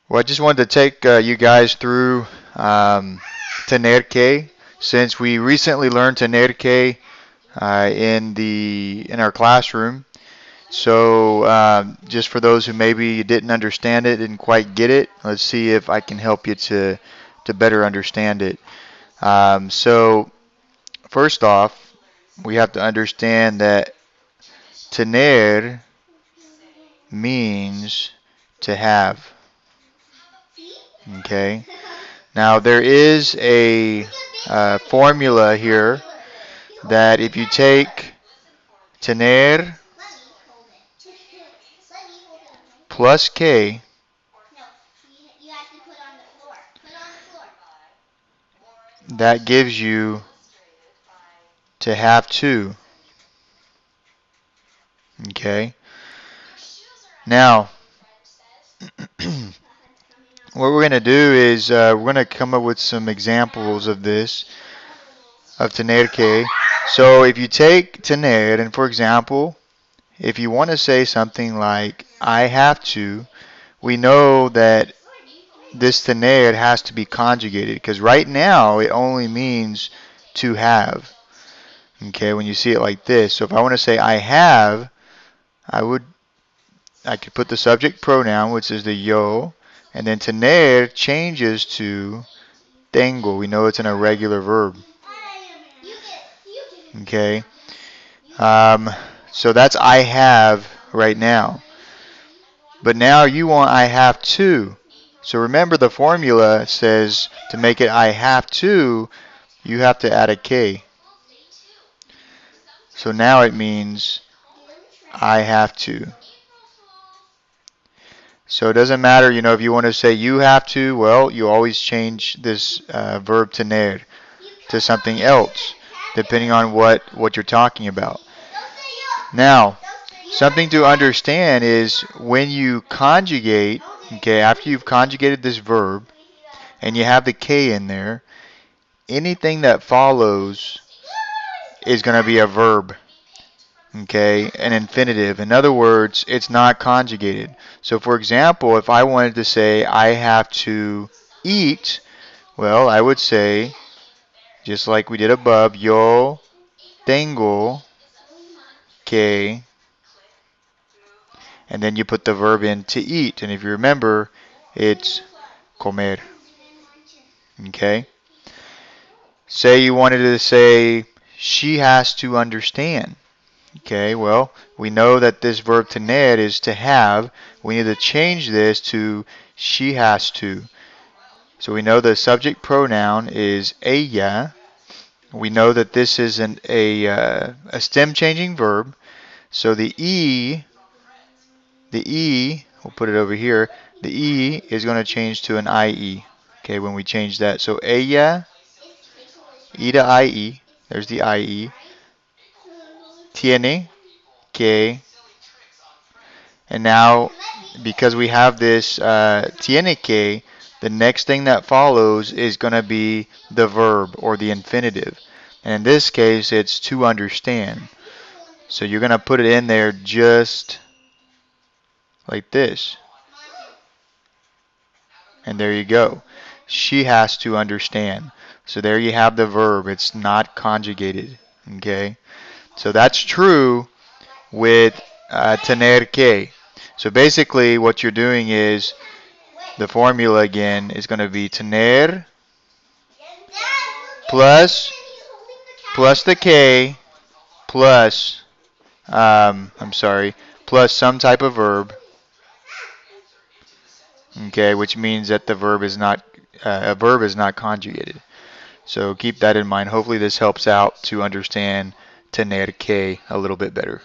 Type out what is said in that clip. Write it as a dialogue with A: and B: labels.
A: Well, I just wanted to take you guys through tener que, since we recently learned tener que in our classroom. So just for those who maybe didn't understand it, didn't quite get it, let's see if I can help you to better understand it. So first off, we have to understand that tener means to have. Okay. Now there is a formula here that if you take tener plus k, that gives you to have two. Okay. Now, what we're going to do is we're going to come up with some examples of this, of tener que. So if you take tener, and for example, if you want to say something like I have to, we know that this tener has to be conjugated because right now it only means to have. Okay, when you see it like this. So if I want to say I have, I could put the subject pronoun, which is the yo, and then tener changes to tengo. We know it's an irregular verb. Okay. Um, so that's I have right now. But now you want I have to. So remember the formula says to make it I have to, you have to add a K. So now it means I have to. So it doesn't matter, if you want to say you have to, well, you always change this verb tener to something else, depending on what you're talking about. Now, something to understand is when you conjugate, okay, after you've conjugated this verb and you have the K in there, anything that follows is going to be a verb, okay, an infinitive. In other words, it's not conjugated. So for example, if I wanted to say I have to eat, well, I would say, just like we did above, yo tengo que, and then you put the verb in to eat. And if you remember, it's comer. Okay? Say you wanted to say she has to understand. Okay, well, we know that this verb tener is to have. We need to change this to she has to. So we know the subject pronoun is ella. We know that this is a stem changing verb. So the we'll put it over here. The E is going to change to an IE. Okay, when we change that. So ella, E to IE. There's the IE. Tiene que. And now, because we have this tiene que, the next thing that follows is going to be the verb or the infinitive. And in this case, it's to understand. So you're going to put it in there just like this. And there you go. She has to understand. So there you have the verb. It's not conjugated. Okay? So that's true with tener que. So basically what you're doing is the formula again is going to be tener plus the K plus plus some type of verb. Okay, which means that the verb is not a verb is not conjugated. So keep that in mind. Hopefully this helps out to understand tener que a little bit better.